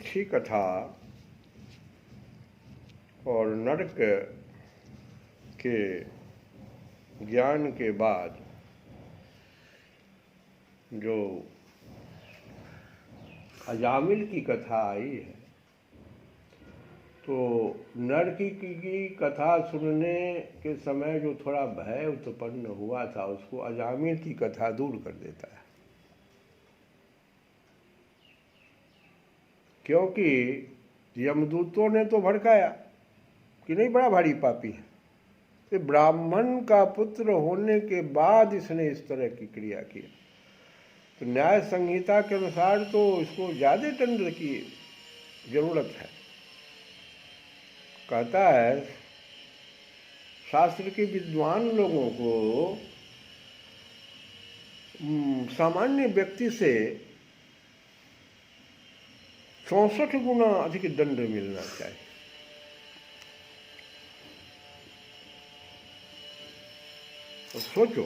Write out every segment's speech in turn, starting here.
अच्छी कथा और नरक के ज्ञान के बाद जो अजामिल की कथा आई है, तो नरक की कथा सुनने के समय जो थोड़ा भय उत्पन्न हुआ था, उसको अजामिल की कथा दूर कर देता है। क्योंकि यमदूतों ने तो भड़काया कि नहीं, बड़ा भारी पापी है, तो ब्राह्मण का पुत्र होने के बाद इसने इस तरह की क्रिया की, तो न्याय संहिता के अनुसार तो इसको ज्यादा दंड की जरूरत है। कहता है शास्त्र के विद्वान लोगों को सामान्य व्यक्ति से 64 गुना अधिक दंड मिलना चाहिए। तो सोचो,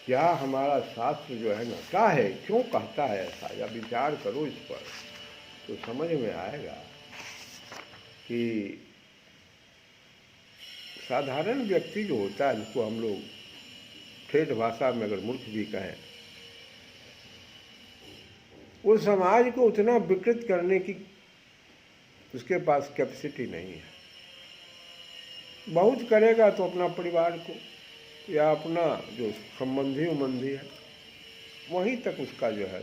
क्या हमारा शास्त्र जो है ना, क्या है, क्यों कहता है ऐसा, या विचार करो इस पर, तो समझ में आएगा कि साधारण व्यक्ति जो होता है, जिसको हम लोग ठेठ भाषा में अगर मूर्ख भी कहें, वो समाज को उतना विकृत करने की उसके पास कैपेसिटी नहीं है। बहुत करेगा तो अपना परिवार को या अपना जो संबंधी उम्बंधी है वहीं तक उसका जो है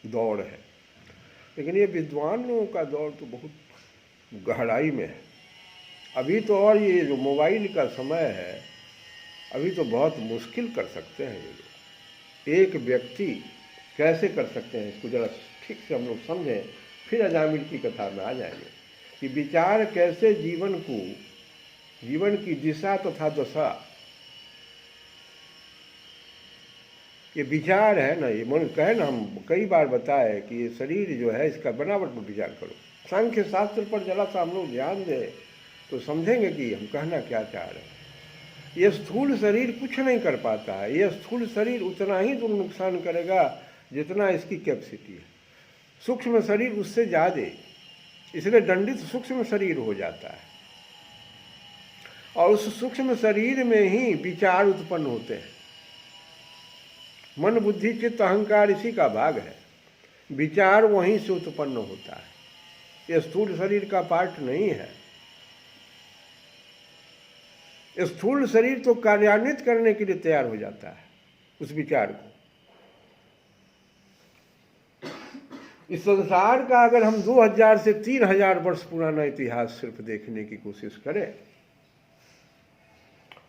दौड़ है। लेकिन ये विद्वान लोगों का दौड़ तो बहुत गहराई में है। अभी तो, और ये जो मोबाइल का समय है, अभी तो बहुत मुश्किल कर सकते हैं ये लोग। एक व्यक्ति कैसे कर सकते हैं, इसको जरा ठीक से हम लोग समझें, फिर अजामिल की कथा में आ जाएंगे कि विचार कैसे जीवन को, जीवन की दिशा तथा दशा, ये विचार है ना, ये मन कहे ना, हम कई बार बताए कि ये शरीर जो है, इसका बनावट पर विचार करो। सांख्य शास्त्र पर जरा सा हम लोग ध्यान दें तो समझेंगे कि हम कहना क्या चाह रहे हैं। ये स्थूल शरीर कुछ नहीं कर पाता है। ये स्थूल शरीर उतना ही तो नुकसान करेगा जितना इसकी कैपेसिटी है। सूक्ष्म शरीर उससे ज़्यादा, इसलिए दंडित सूक्ष्म शरीर हो जाता है, और उस सूक्ष्म शरीर में ही विचार उत्पन्न होते हैं। मन बुद्धि चित्त अहंकार इसी का भाग है, विचार वहीं से उत्पन्न होता है। ये स्थूल शरीर का पार्ट नहीं है। स्थूल शरीर तो कार्यान्वित करने के लिए तैयार हो जाता है उस विचार को। इस संसार का अगर हम 2000 से 3000 वर्ष पुराना इतिहास सिर्फ देखने की कोशिश करें,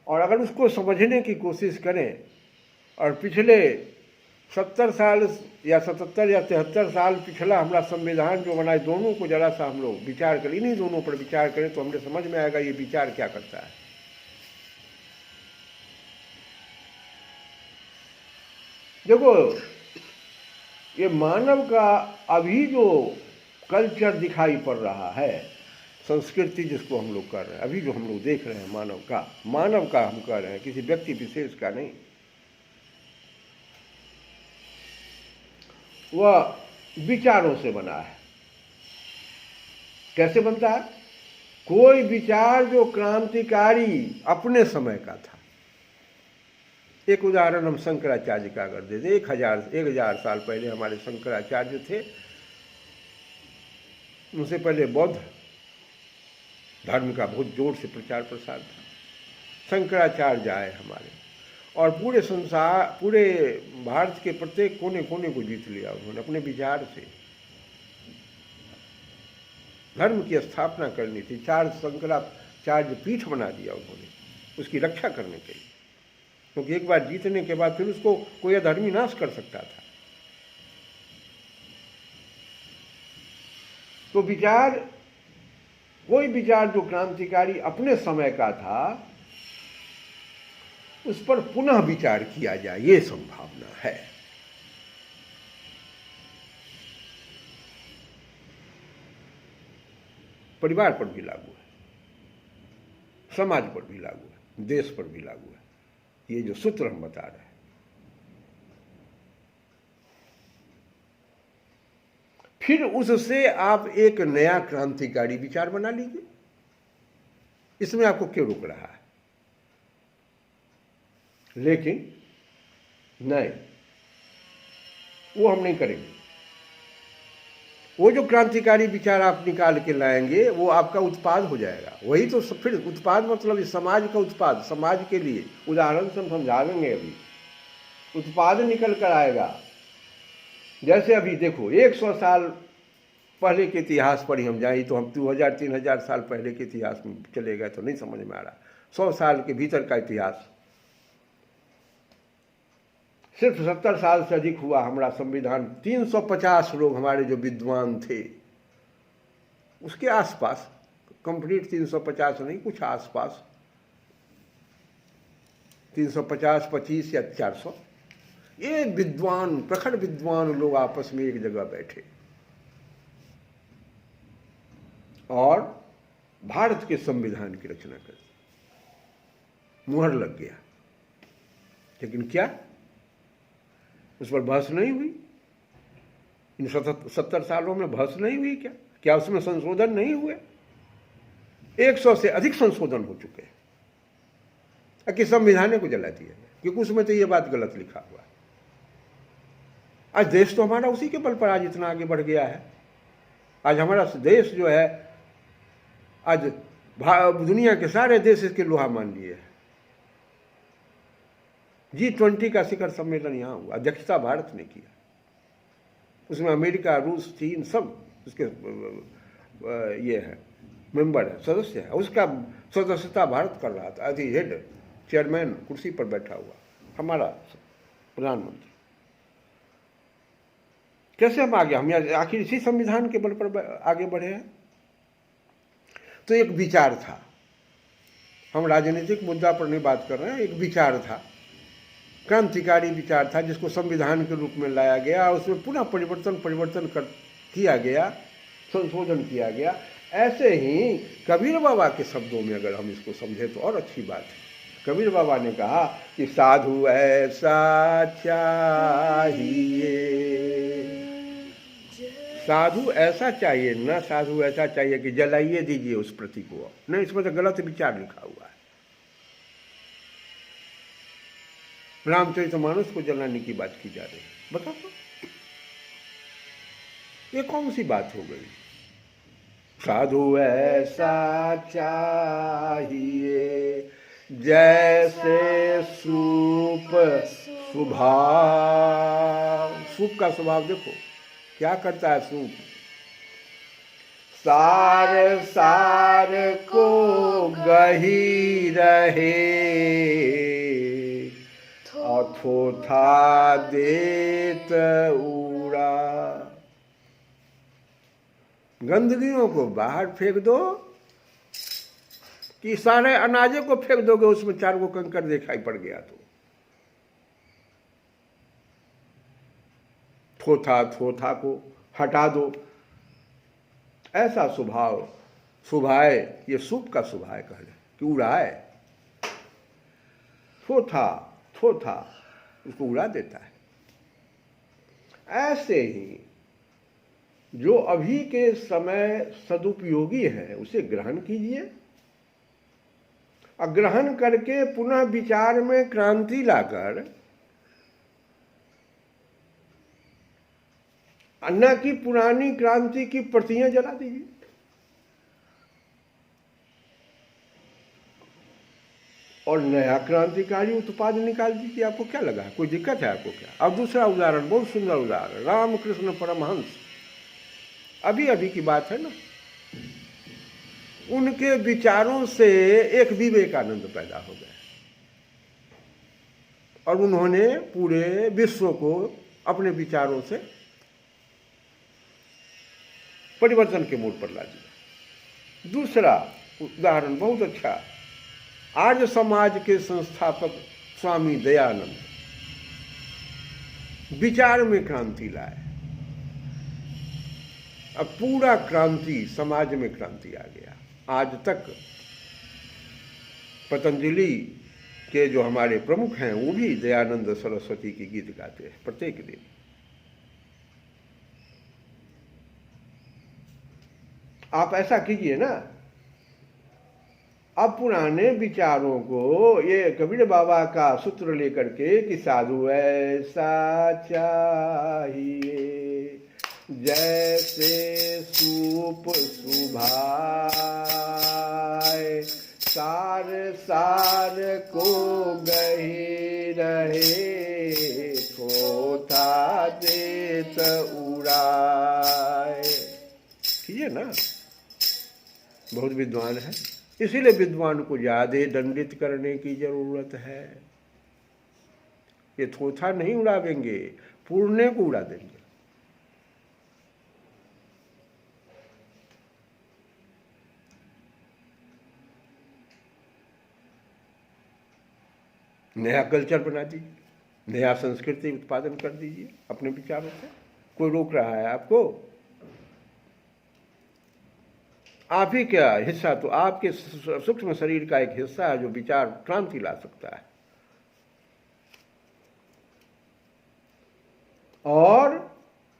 और अगर उसको समझने की कोशिश करें, और पिछले 70 साल या 77 या 73 साल पिछला हमारा संविधान जो बना है, दोनों को जरा सा हम लोग विचार करें, इन्हीं दोनों पर विचार करें, तो हमें समझ में आएगा ये विचार क्या करता है। देखो, ये मानव का अभी जो कल्चर दिखाई पड़ रहा है, संस्कृति जिसको हम लोग कर रहे हैं, अभी जो हम लोग देख रहे हैं, मानव का हम कह रहे हैं, किसी व्यक्ति विशेष का नहीं, वह विचारों से बना है। कैसे बनता है? कोई विचार जो क्रांतिकारी अपने समय का था। एक उदाहरण हम शंकराचार्य का अगर दे दें, 1000 साल पहले हमारे शंकराचार्य थे, उनसे पहले बौद्ध धर्म का बहुत जोर से प्रचार प्रसार था। शंकराचार्य आए हमारे, और पूरे संसार, पूरे भारत के प्रत्येक कोने कोने को जीत लिया उन्होंने अपने विचार से। धर्म की स्थापना करनी थी, 4 शंकराचार्य पीठ बना दिया उन्होंने उसकी रक्षा करने के लिए, क्योंकि एक बार जीतने के बाद फिर उसको कोई अधर्मी नाश कर सकता था। तो विचार, कोई विचार जो क्रांतिकारी अपने समय का था, उस पर पुनः विचार किया जाए, ये संभावना है। परिवार पर भी लागू है, समाज पर भी लागू है, देश पर भी लागू है, ये जो सूत्र हम बता रहे हैं। फिर उससे आप एक नया क्रांतिकारी विचार बना लीजिए। इसमें आपको क्यों रोक रहा है? लेकिन नहीं, वो हम नहीं करेंगे। वो जो क्रांतिकारी विचार आप निकाल के लाएंगे वो आपका उत्पाद हो जाएगा। वही तो फिर उत्पाद मतलब इस समाज का उत्पाद, समाज के लिए। उदाहरण से हम समझा देंगे। अभी उत्पाद निकल कर आएगा। जैसे अभी देखो 100 साल पहले के इतिहास पर ही हम जाए तो हम 2000-3000 साल पहले के इतिहास में चले गए तो नहीं समझ में आ रहा। 100 साल के भीतर का इतिहास सिर्फ 70 साल से अधिक हुआ हमारा संविधान। 350 लोग हमारे जो विद्वान थे उसके आसपास, कंप्लीट 350 नहीं, कुछ आसपास 350, 25 या 400 ये विद्वान, प्रखर विद्वान लोग आपस में एक जगह बैठे और भारत के संविधान की रचना कर दी। मुहर लग गया। लेकिन क्या उस पर बहस नहीं हुई? इन 70 सालों में बहस नहीं हुई? क्या उसमें संशोधन नहीं हुए? 100 से अधिक संशोधन हो चुके हैं कि संविधान को जला दिया गया, क्योंकि उसमें तो ये बात गलत लिखा हुआ है। आज देश तो हमारा उसी के बल पर आज इतना आगे बढ़ गया है। आज हमारा देश जो है, आज दुनिया के सारे देश इसके लोहा मान लिए हैं। G20 का शिखर सम्मेलन यहाँ हुआ, अध्यक्षता भारत ने किया। उसमें अमेरिका, रूस, चीन सब उसके ये है, मेंबर है, सदस्य है। उसका सदस्यता भारत कर रहा था। अभी हेड चेयरमैन कुर्सी पर बैठा हुआ हमारा प्रधानमंत्री। कैसे हम आगे, हम आखिर इसी संविधान के बल पर आगे बढ़े हैं। तो एक विचार था, हम राजनीतिक मुद्दा पर नहीं बात कर रहे हैं, एक विचार था, क्रांतिकारी विचार था, जिसको संविधान के रूप में लाया गया और उसमें पुनः परिवर्तन किया गया, संशोधन किया गया। ऐसे ही कबीर बाबा के शब्दों में अगर हम इसको समझे तो और अच्छी बात है। कबीर बाबा ने कहा कि साधु ऐसा चाहिए, साधु ऐसा चाहिए, ना साधु ऐसा चाहिए कि जलाइए दीजिए उस प्रति को। नहीं, इसमें तो गलत विचार लिखा हुआ है। रामचरितमानस को जलाने की बात की जा रही है। बताओ तो ये कौन सी बात हो गई? साधु ऐसा चाहिए जैसे सूप स्वभाव। सूप का स्वभाव देखो क्या करता है। सूप सार सार को गही रहे, अथोथा देत उड़ा। गंदगियों को बाहर फेंक दो कि सारे अनाजे को फेंक दोगे, उसमें 4 गो कंकर दिखाई पड़ गया तो थोथा को हटा दो। ऐसा स्वभाव सुभाए, ये सूप का स्वभाव कह रहे कि उड़ाए। थोथा उसको उड़ा देता है। ऐसे ही जो अभी के समय सदुपयोगी है उसे ग्रहण कीजिए, और ग्रहण करके पुनः विचार में क्रांति लाकर, न कि पुरानी क्रांति की प्रतियां जला दीजिए। और नया क्रांतिकारी उत्पाद निकाल दीजिए। आपको क्या लगा, कोई दिक्कत है आपको क्या? अब दूसरा उदाहरण, बहुत सुंदर उदाहरण, रामकृष्ण परमहंस। अभी की बात है ना, उनके विचारों से एक विवेकानंद पैदा हो गए और उन्होंने पूरे विश्व को अपने विचारों से परिवर्तन के मोड़ पर ला दिया। दूसरा उदाहरण बहुत अच्छा, आर्य समाज के संस्थापक स्वामी दयानंद विचार में क्रांति लाए। अब पूरा क्रांति, समाज में क्रांति आ गया। आज तक पतंजलि के जो हमारे प्रमुख हैं वो भी दयानंद सरस्वती के गीत गाते हैं प्रत्येक दिन। आप ऐसा कीजिए ना, अब पुराने विचारों को ये कबीर बाबा का सूत्र लेकर के कि साधु ऐसा चाहिए जैसे सूप सुभाए, सार सार को गही रहे, थोथा देत उड़ाए। कीजिए ना, बहुत विद्वान है, इसीलिए विद्वान को ज्यादा दंडित करने की जरूरत है। ये थोथा नहीं उड़ावेंगे, पूर्णे को उड़ा देंगे। नया कल्चर बना दीजिए, नया संस्कृति उत्पादन कर दीजिए अपने विचारों से। कोई रोक रहा है आपको? आप ही क्या हिस्सा, तो आपके सूक्ष्म शरीर का एक हिस्सा है जो विचार क्रांति ला सकता है। और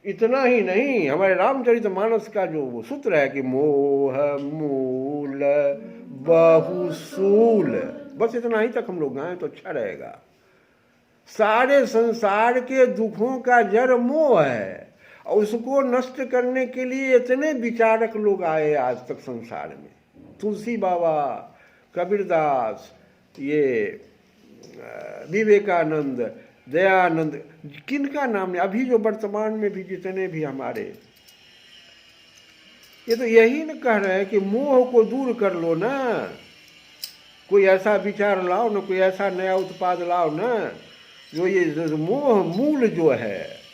इतना ही नहीं, हमारे रामचरितमानस का जो वो सूत्र है कि मोह मूल बहुसूल, बस इतना ही तक हम लोग गाएं तो अच्छा रहेगा। सारे संसार के दुखों का जड़ मोह है, और उसको नष्ट करने के लिए इतने विचारक लोग आए आज तक संसार में। तुलसी बाबा, कबीरदास, ये विवेकानंद, दयानंद, किनका नाम नहीं, अभी जो वर्तमान में भी जितने भी हमारे, ये तो यही न कह रहे हैं कि मोह को दूर कर लो ना, कोई ऐसा विचार लाओ ना, कोई ऐसा नया उत्पाद लाओ ना जो ये जो मोह मूल जो है,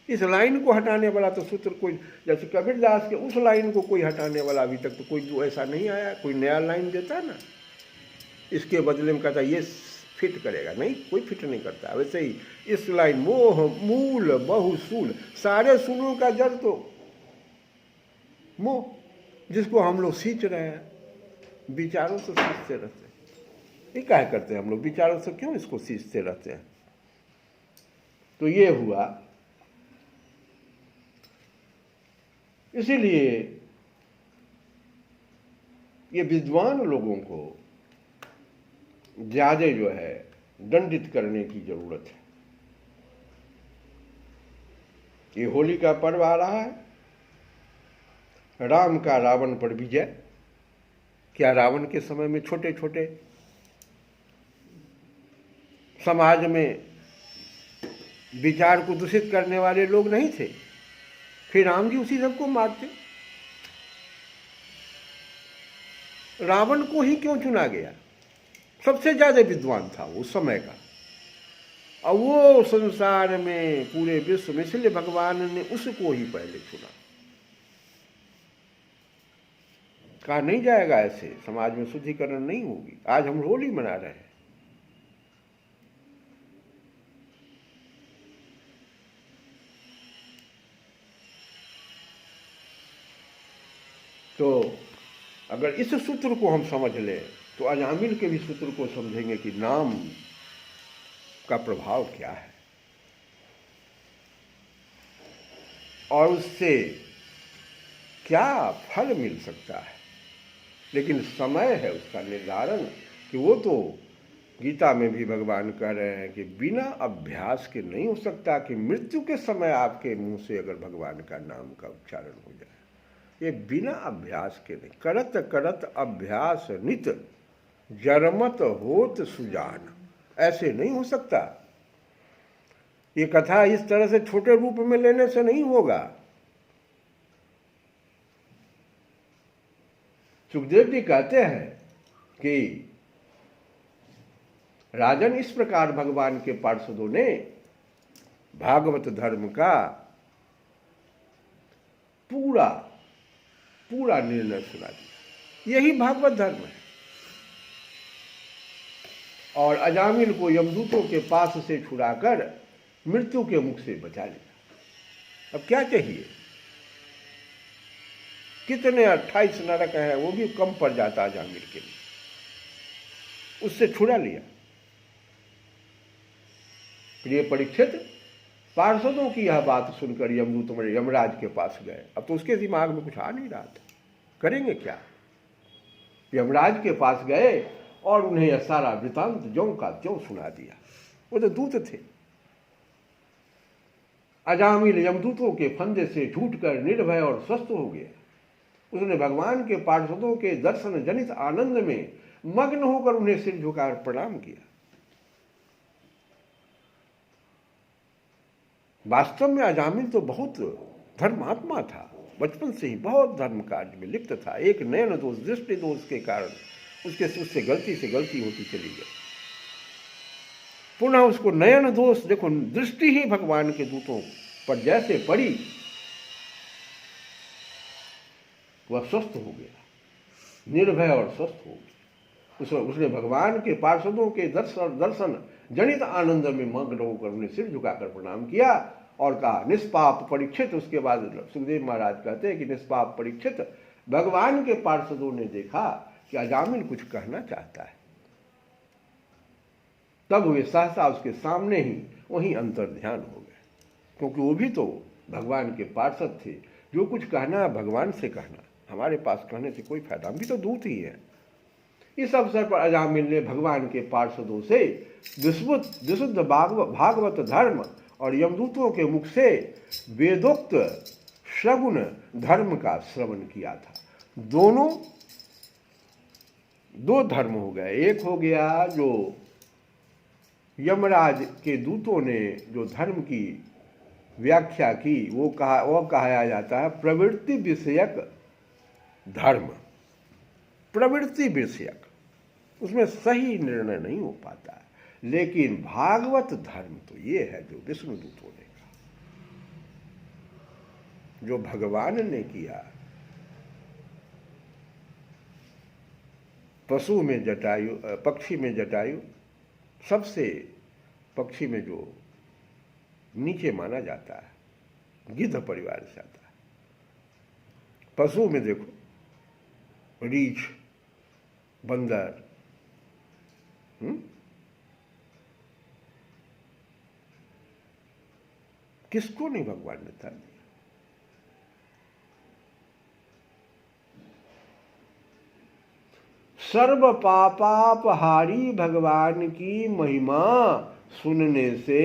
इस लाइन को हटाने वाला तो सूत्र कोई, जैसे कबीरदास के उस लाइन को कोई हटाने वाला अभी तक तो कोई जो ऐसा नहीं आया। कोई नया लाइन देता ना, इसके बदले में कहता ये फिट करेगा, नहीं, कोई फिट नहीं करता। वैसे ही इस लाइन मोह मूल बहुसूल, सारे सूलों का जड़ तो मोह, जिसको हम लोग सींच रहे हैं, विचारों से सींचते रहते हैं। ये क्या करते हैं हम लोग, विचारों से क्यों इसको सींचते रहते हैं? तो ये हुआ। इसीलिए ये विद्वान लोगों को ज्यादा जो है दंडित करने की जरूरत है। ये होली का पर्व आ रहा है, राम का रावण पर विजय। क्या रावण के समय में छोटे छोटे समाज में विचार को दूषित करने वाले लोग नहीं थे? फिर राम जी उसी सबको मारते। रावण को ही क्यों चुना गया? सबसे ज्यादा विद्वान था उस समय का, और वो संसार में पूरे विश्व में, इसलिए भगवान ने उसको ही पहले चुना। कहा नहीं जाएगा, ऐसे समाज में शुद्धिकरण नहीं होगी। आज हम होली मना रहे हैं, तो अगर इस सूत्र को हम समझ लें तो अजामिल के भी सूत्र को समझेंगे कि नाम का प्रभाव क्या है और उससे क्या फल मिल सकता है। लेकिन समय है उसका निर्धारण, कि वो तो गीता में भी भगवान कह रहे हैं कि बिना अभ्यास के नहीं हो सकता कि मृत्यु के समय आपके मुंह से अगर भगवान का नाम का उच्चारण हो जाए। ये बिना अभ्यास के नहीं। करत करत अभ्यास नित जरमत होत सुजान, ऐसे नहीं हो सकता। ये कथा इस तरह से छोटे रूप में लेने से नहीं होगा। सुखदेव जी कहते हैं कि राजन, इस प्रकार भगवान के पार्षदों ने भागवत धर्म का पूरा पूरा निर्णय सुना दिया। यही भागवत धर्म है। और अजामिल को यमदूतों के पास से छुड़ाकर मृत्यु के मुख से बचा लिया। अब क्या चाहिए? कितने 28 नरक हैं, वो भी कम पड़ जाता अजामिल के लिए। उससे छुड़ा लिया। प्रिय परीक्षित, पार्षदों की यह बात सुनकर यमदूत यमराज के पास गए। अब तो उसके दिमाग में कुछ आ नहीं रहा था, करेंगे क्या। यमराज के पास गए और उन्हें यह सारा वृतांत ज्यों का त्यों सुना दिया। वो तो दूत थे। अजामिल यमदूतों के फंदे से छूटकर निर्भय और स्वस्थ हो गया। उसने भगवान के पार्षदों के दर्शन जनित आनंद में मग्न होकर उन्हें सिर झुकाकर प्रणाम किया। वास्तव में अजामिल तो बहुत धर्मात्मा था, बचपन से ही बहुत धर्म कार्य में लिप्त था। एक नयन दोष, दृष्टि दोष के कारण उससे गलती से गलती होती चली गई। पुनः उसको नयन दोष, देखो दृष्टि ही भगवान के दूतों पर जैसे पड़ी, वह स्वस्थ हो गया, निर्भय और स्वस्थ हो गया। उसने भगवान के पार्षदों के दर्शन जनित आनंद में मग्न होकर उन्हें सिर झुकाकर प्रणाम किया और कहा, निष्पाप परीक्षित। उसके बाद सुखदेव महाराज कहते हैं कि निष्पाप परीक्षित, भगवान के पार्षदों ने देखा कि अजामिल कुछ कहना चाहता है, तब वे सहसा उसके सामने ही वहीं अंतर ध्यान हो गए, क्योंकि वो भी तो भगवान के पार्षद थे। जो कुछ कहना है भगवान से कहना, हमारे पास कहने से कोई फायदा, हम भी तो दूत ही हैं। इस अवसर पर अजामिल ने भगवान के पार्षदों से विशुद्ध भागवत धर्म और यमदूतों के मुख से वेदोक्त सगुण धर्म का श्रवण किया था। दो धर्म हो गए। एक हो गया जो यमराज के दूतों ने जो धर्म की व्याख्या की, वो कहा जाता है प्रवृत्ति विषयक धर्म। प्रवृत्ति विषयक, उसमें सही निर्णय नहीं हो पाता है। लेकिन भागवत धर्म तो ये है जो विष्णु दूतों ने कहा, जो भगवान ने किया। पशु में जटायु, पक्षी में जटायु, सबसे पक्षी में जो नीचे माना जाता है, गिद्ध परिवार से आता है। पशु में देखो रीछ, बंदर, किसको नहीं भगवान ने था दिया। सर्व पापापहारी भगवान की महिमा सुनने से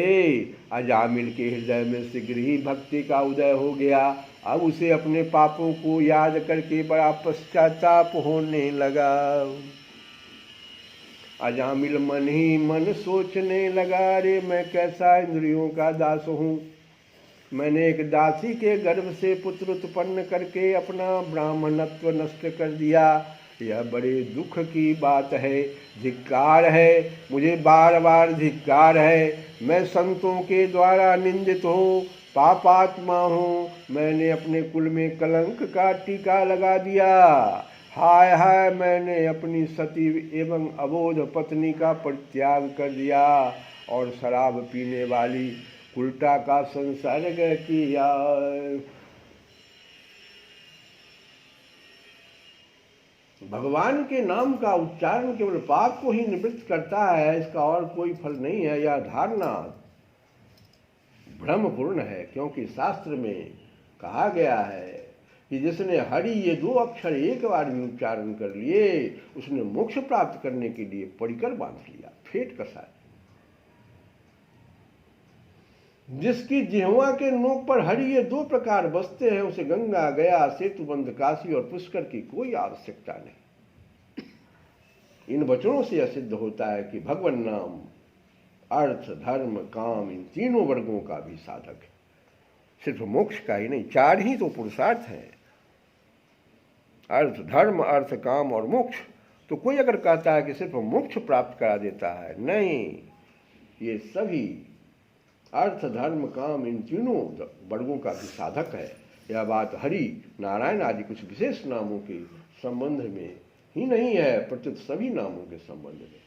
अजामिल के हृदय में शीघ्र ही भक्ति का उदय हो गया। अब उसे अपने पापों को याद करके बड़ा पश्चाताप होने लगा। अजामिल मन ही मन सोचने लगा, रे मैं कैसा इंद्रियों का दास हूँ। मैंने एक दासी के गर्भ से पुत्र उत्पन्न करके अपना ब्राह्मणत्व नष्ट कर दिया। यह बड़े दुख की बात है। धिक्कार है, मुझे बार बार धिक्कार है। मैं संतों के द्वारा निंदित हूँ, पापात्मा हूँ। मैंने अपने कुल में कलंक का टीका लगा दिया। हाय हाय, मैंने अपनी सती एवं अबोध पत्नी का परित्याग कर दिया और शराब पीने वाली उल्टा का संसर्ग किया। भगवान के नाम का उच्चारण केवल पाप को ही निवृत्त करता है, इसका और कोई फल नहीं है। यह धारणा भ्रमपूर्ण है, क्योंकि शास्त्र में कहा गया है कि जिसने हरि ये दो अक्षर एक बार में उच्चारण कर लिए, उसने मोक्ष प्राप्त करने के लिए परिकर बांध लिया, फेट कसा। जिसकी जिह्वा के नोक पर हरि ये दो प्रकार बसते हैं, उसे गंगा, गया, सेतुबंध, काशी और पुष्कर की कोई आवश्यकता नहीं। इन वचनों से यह सिद्ध होता है कि भगवान नाम अर्थ, धर्म, काम, इन तीनों वर्गों का भी साधक है। सिर्फ मोक्ष का ही नहीं, चार ही तो पुरुषार्थ हैं, अर्थ, धर्म, अर्थ, काम और मोक्ष। तो कोई अगर कहता है कि सिर्फ मोक्ष प्राप्त करा देता है, नहीं, ये सभी अर्थ, धर्म, काम, इन तीनों वर्गों का भी साधक है। यह बात हरि, नारायण आदि कुछ विशेष नामों के संबंध में ही नहीं है, प्रत्युत सभी नामों के संबंध में।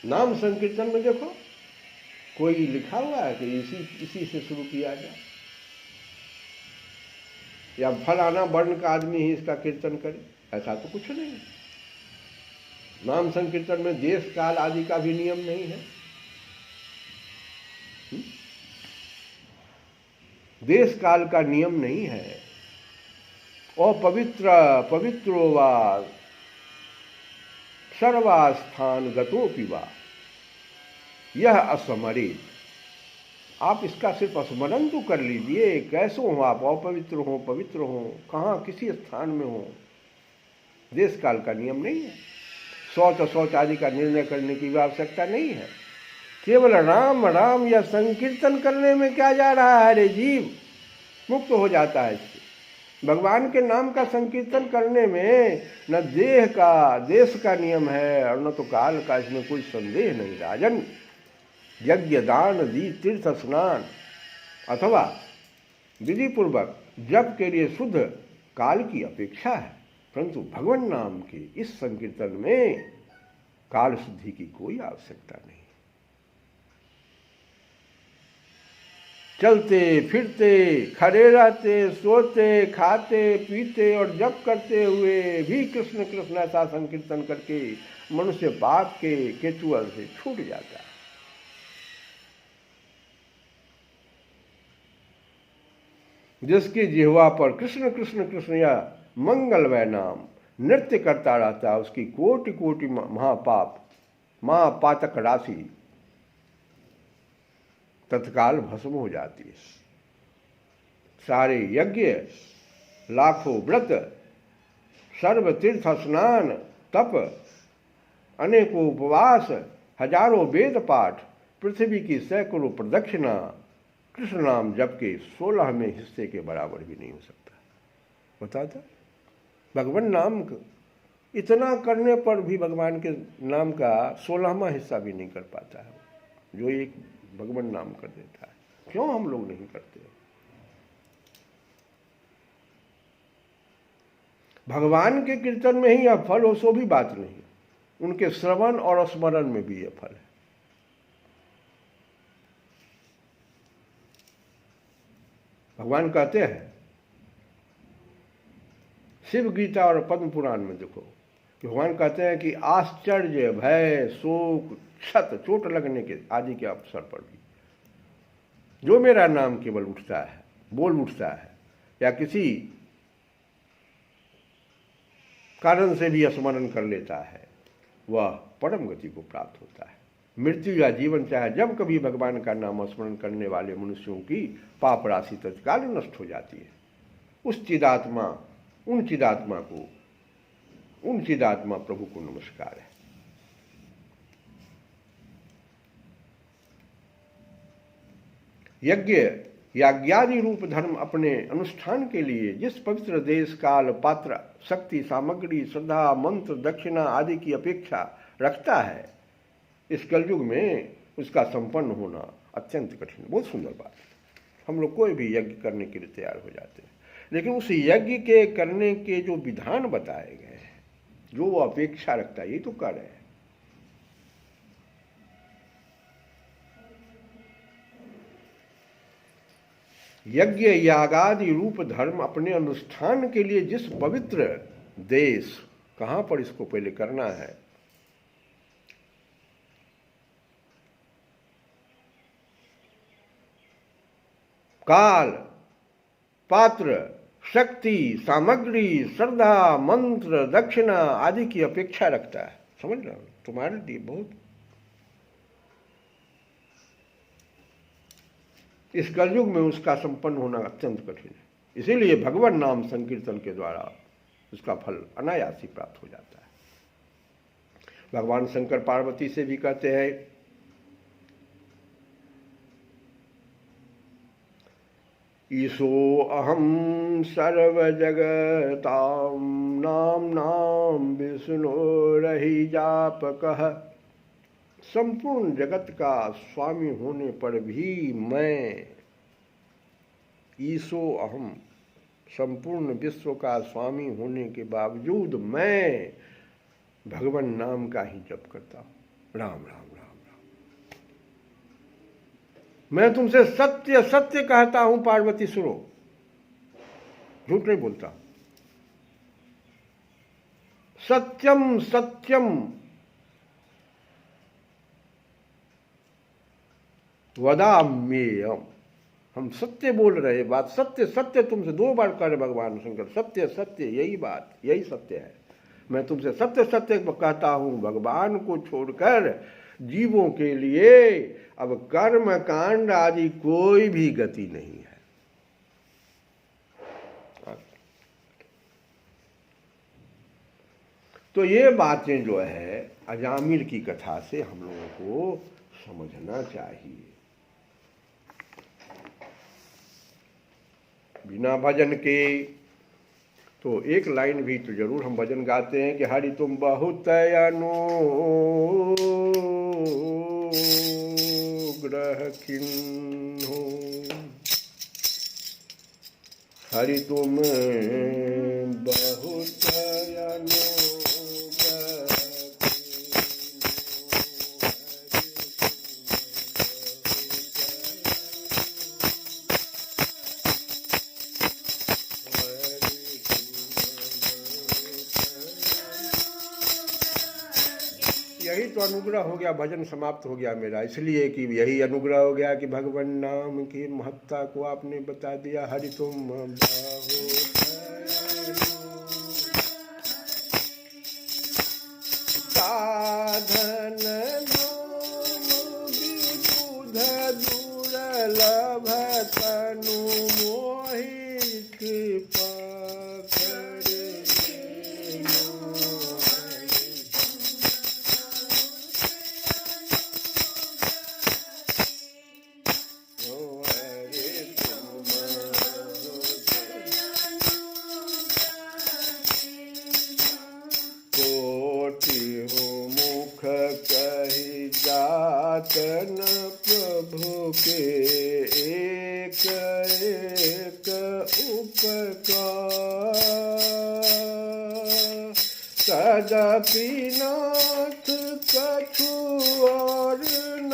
नाम संकीर्तन में देखो, कोई लिखा हुआ है कि इसी से शुरू किया जाए, या फलाना वर्ण का आदमी ही इसका कीर्तन करे, ऐसा तो कुछ नहीं है। नाम संकीर्तन में देश काल आदि का भी नियम नहीं है। देश काल का नियम नहीं है। अपवित्र पवित्रो वा सर्वास्थान गतोपि वा यह अस्मरित। आप इसका सिर्फ स्मरण तो कर लीजिए, कैसो हो आप, अपवित्र हो पवित्र हो, कहाँ किसी स्थान में हो, देश काल का नियम नहीं है। शौच अशौच आदि का निर्णय करने की भी आवश्यकता नहीं है। केवल राम राम या संकीर्तन करने में क्या जा रहा है रे जीव, मुक्त हो जाता है इससे। भगवान के नाम का संकीर्तन करने में न देह का देश का नियम है और न तो काल का, इसमें कोई संदेह नहीं राजन। यज्ञ दान दी तीर्थ स्नान अथवा विधि पूर्वक जप के लिए शुद्ध काल की अपेक्षा है, परंतु भगवान नाम के इस संकीर्तन में काल शुद्धि की कोई आवश्यकता नहीं। चलते फिरते खड़े रहते सोते खाते पीते और जप करते हुए भी कृष्ण कृष्ण ऐसा संकीर्तन करके मनुष्य पाप के केचुअल से छूट जाता है। जिसकी जिह्वा पर कृष्ण कृष्ण कृष्ण या मंगलमय नाम नृत्य करता रहता है, उसकी कोटि कोटि महापाप महापातक राशि तत्काल भस्म हो जाती है। सारे यज्ञ, लाखों व्रत, सर्व तीर्थ स्नान, तप, अनेकों उपवास, हजारों वेद पाठ, पृथ्वी की सैकड़ों प्रदक्षिणा कृष्ण नाम जप के 16वें हिस्से के बराबर भी नहीं हो सकता। बताता भगवान नाम इतना करने पर भी भगवान के नाम का 16वां हिस्सा भी नहीं कर पाता है, जो एक भगवान नाम कर देता है। क्यों हम लोग नहीं करते? भगवान के कीर्तन में ही यह फल हो सो भी बात नहीं, उनके श्रवण और स्मरण में भी यह फल है। भगवान कहते हैं शिव गीता और पद्म पुराण में देखो कि भगवान कहते हैं कि आश्चर्य भय शोक क्षत चोट लगने के आदि के अवसर पर भी जो मेरा नाम केवल उठता है, बोल उठता है या किसी कारण से भी स्मरण कर लेता है, वह परम गति को प्राप्त होता है। मृत्यु या जीवन चाहे जब कभी भगवान का नाम स्मरण करने वाले मनुष्यों की पाप राशि तत्काल नष्ट हो जाती है। उन चिदात्मा प्रभु को नमस्कार है। यज्ञ याज्ञादि रूप धर्म अपने अनुष्ठान के लिए जिस पवित्र देश काल पात्र शक्ति सामग्री श्रद्धा मंत्र दक्षिणा आदि की अपेक्षा रखता है, इस कलयुग में उसका संपन्न होना अत्यंत कठिन। बहुत सुंदर बात है। हम लोग कोई भी यज्ञ करने के लिए तैयार हो जाते हैं, लेकिन उस यज्ञ के करने के जो विधान बताए गए हैं, जो वो अपेक्षा रखता है, ये तो कर है। यज्ञ यागादि रूप धर्म अपने अनुष्ठान के लिए जिस पवित्र देश, कहां पर इसको पहले करना है, काल पात्र शक्ति सामग्री श्रद्धा मंत्र दक्षिणा आदि की अपेक्षा रखता है। समझ रहे हो? तुम्हारे लिए बहुत इस कलयुग में उसका संपन्न होना अत्यंत कठिन है। इसीलिए भगवान नाम संकीर्तन के द्वारा उसका फल अनायास ही प्राप्त हो जाता है। भगवान शंकर पार्वती से भी कहते हैं ईशो अहम सर्व जगताम नाम नाम विष्णु रही जापकः। संपूर्ण जगत का स्वामी होने पर भी मैं, ईशो अहम, संपूर्ण विश्व का स्वामी होने के बावजूद मैं भगवान नाम का ही जप करता हूं। राम राम राम राम। मैं तुमसे सत्य सत्य कहता हूं पार्वती, सुनो, झूठ नहीं बोलता। सत्यम सत्यम वदाम्येयम, हम सत्य बोल रहे, बात सत्य सत्य तुमसे 2 बार कह रहे भगवान शंकर, सत्य सत्य, यही बात, यही सत्य है। मैं तुमसे सत्य सत्य कहता हूँ, भगवान को छोड़कर जीवों के लिए अब कर्म कांड आदि कोई भी गति नहीं है। तो ये बातें जो है अजामिल की कथा से हम लोगों को समझना चाहिए। बिना भजन के तो एक लाइन भी तो जरूर हम भजन गाते हैं कि हरि तुम बहुत अनुग्रह किन्हो, हरि तुम बहुत यही तो अनुग्रह हो गया, भजन समाप्त हो गया मेरा, इसलिए कि यही अनुग्रह हो गया कि भगवान नाम की महत्ता को आपने बता दिया। हरि तुम साधन विबुध दुर्लभ तनु मोहि कृपा जातन प्रभु के एक एक उपकार, तदपि नाथ कछु और न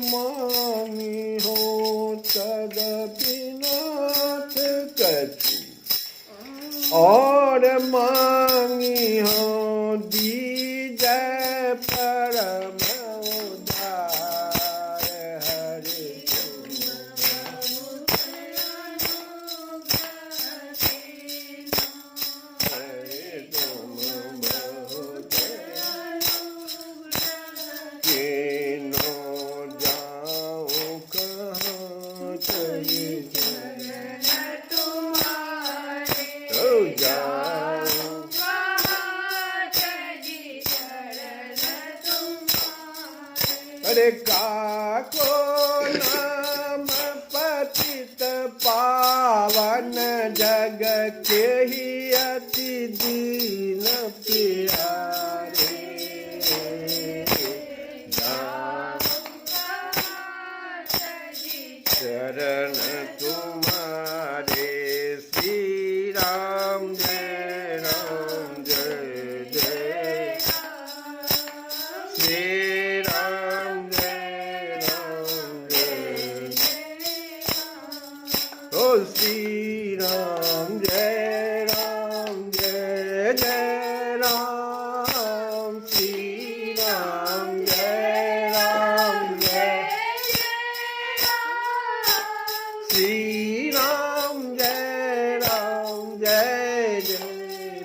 मांगी हो, तदपि नाथ कछु और मांगी हो, दीजय परम उदार। हरि तुम बहुत किनो जाऊं कहाँ चली अरे काको नाम पतित पावन, जग के ही अति दीन प्यारे। चरण तुम्हारे श्री राम जय राम जय जय, श्री राम जय राम जय, ओ श्री राम जय राम जय जय राम, श्री राम जय राम जय, श्री राम जय राम जय जय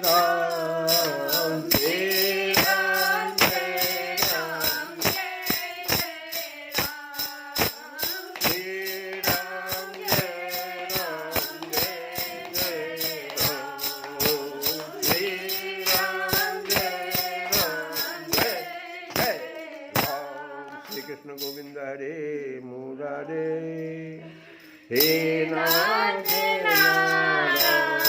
राम, श्री राम जय राम श्री राम जय राम जय जय राम, श्री राम जय राम जय जय राम। श्री कृष्ण गोविंद हरे मुरारे, हे नाथ नारायण।